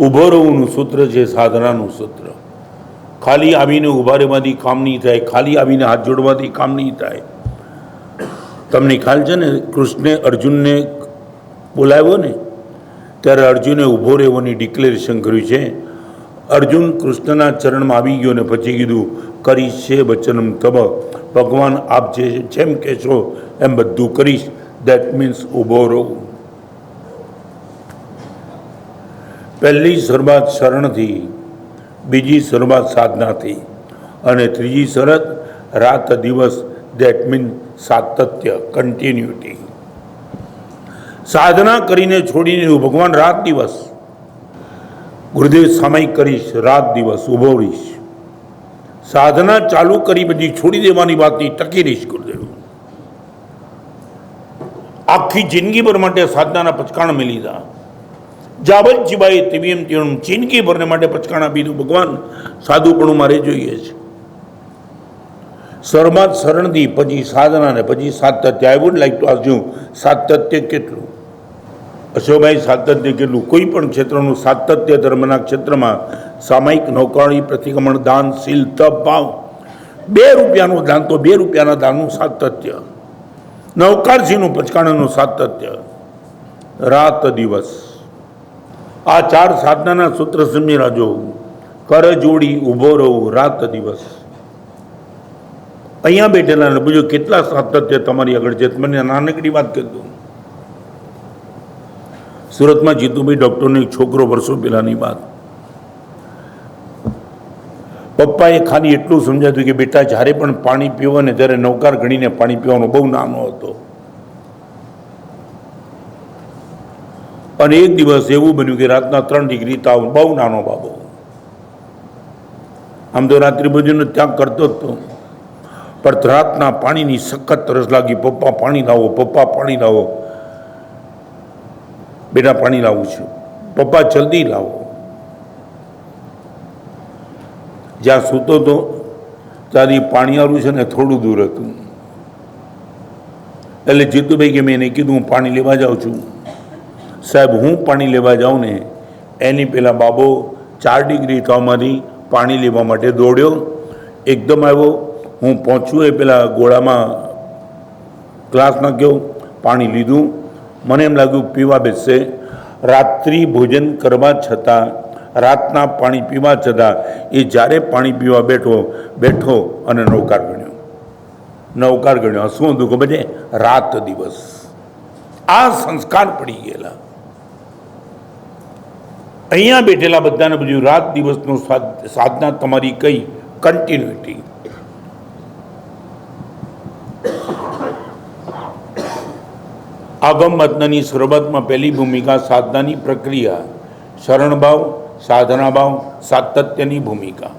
ઊભો રહેવું સૂત્ર છે સાધનાનું સૂત્ર. ખાલી આવીને ઊભા રહેવાથી કામ નહીં થાય, ખાલી આવીને હાથ જોડવાથી કામ નહીં થાય. તમને ખ્યાલ છે ને, કૃષ્ણે અર્જુનને બોલાવ્યો ને ત્યારે અર્જુને ઊભો રહેવાની ડિક્લેરેશન કર્યું છે. અર્જુન કૃષ્ણના ચરણમાં આવી ગયો ને પછી કીધું કરીશ છે વચનમ તબ, ભગવાન આપ જેમ કહેશો એમ બધું કરીશ. દેટ મીન્સ ઊભો રહું. પહેલી શરૂઆત શરણથી, બીજી શરૂઆત સાધનાથી અને ત્રીજી શરત રાત દિવસ. દેટ મીન સાતત્ય, કન્ટિન્યુટી. સાધના કરીને છોડીને ભગવાન રાત દિવસ, ગુરુદેવ સામાયિક કરીશ, રાત દિવસ ઊભો રહીશ. સાધના ચાલુ કરી બધી છોડી દેવાની વાત નહીં, ટકી રહીશ ગુરુદેવ. આખી જિંદગીભર માટે સાધનાના પચકાણ મેં લીધા. જાબલ જીબાઈ તેવી એમ તેમ જિંદગી ભરને માટે પચકાણ આપી દઉં. ભગવાન સાધુપણું મારે જોઈએ છે. શરૂઆત શરણથી, પછી સાધના ને પછી સાતત્ય. I would like to ask you, સાતત્ય કેટલું? અશોકભાઈ, સાતત્ય કેટલું? કોઈ પણ ક્ષેત્રનું સાતત્ય ધર્મના ક્ષેત્રમાં સામાયિક, નૌકરી, પ્રતિક્રમણ, દાન, શીલ, તપ, ભાવ. 2 રૂપિયાનું દાન તો 2 રૂપિયાના દાનનું સાતત્ય. નૌકારજીનું પચકાણનું સાતત્ય. રાત દિવસ. આ 4 સાધનાના સૂત્ર સમજી રાજો. કર જોડી ઊભો રહું, રાત દિવસ. અહીંયા બેઠેલા પૂછ્યું કેટલા સાતત્ય તમારી આગળ છે? મને નાનકડી વાત કરી દઉં. સુરતમાં જીતુભાઈ ડૉક્ટરનો એક છોકરો, વર્ષો પહેલાંની વાત. પપ્પાએ ખાલી એટલું સમજાવ્યું કે બેટા જ્યારે પણ પાણી પીવો ને ત્યારે નૌકાર ગણીને પાણી પીવાનો. બહુ નાનો હતો. અને એક દિવસ એવું બન્યું કે રાતના 3 ડિગ્રી તાવ. બહુ નાનો બાબો. આમ તો રાત્રિ ભોજનનો ત્યાગ કરતો જ હતો, પણ રાતના પાણીની સખત તરસ લાગી. પપ્પા પાણી લાવો, પપ્પા પાણી લાવો. બેટા પાણી લાવું છું. પપ્પા જલ્દી લાવો. જ્યાં સૂતો હતો ત્યાંથી પાણીવાળું છે ને થોડું દૂર હતું. એટલે જીતુભાઈ કે મેં એને કીધું હું પાણી લેવા જાઉં છું. સાહેબ, હું પાણી લેવા જાઉં ને એની પહેલાં બાબો 4 ડિગ્રી તાવમાંથી પાણી લેવા માટે દોડ્યો. એકદમ આવ્યો. હું પહોંચ્યું એ પહેલાં ગોળામાં ગ્લાસ નાખ્યો, પાણી લીધું. મને એમ લાગ્યું પીવા બેસશે. રાત્રિ ભોજન કરવા છતાં, રાતના પાણી પીવા છતાં એ જ્યારે પાણી પીવા બેઠો અને નૌકાર ગણ્યો. નૌકાર ગણ્યો. શું હતું ખબર છે? રાત દિવસ. આ સંસ્કાર પડી ગયેલા. અહીંયા બેઠેલા બધાને બધું રાત દિવસનું સાધના તમારી કઈ કન્ટિન્યુટી. આગમ મતની શરૂઆતમાં પહેલી ભૂમિકા સાધનાની પ્રક્રિયા, શરણભાવ, સાધનાભાવ, સાતત્યની ભૂમિકા.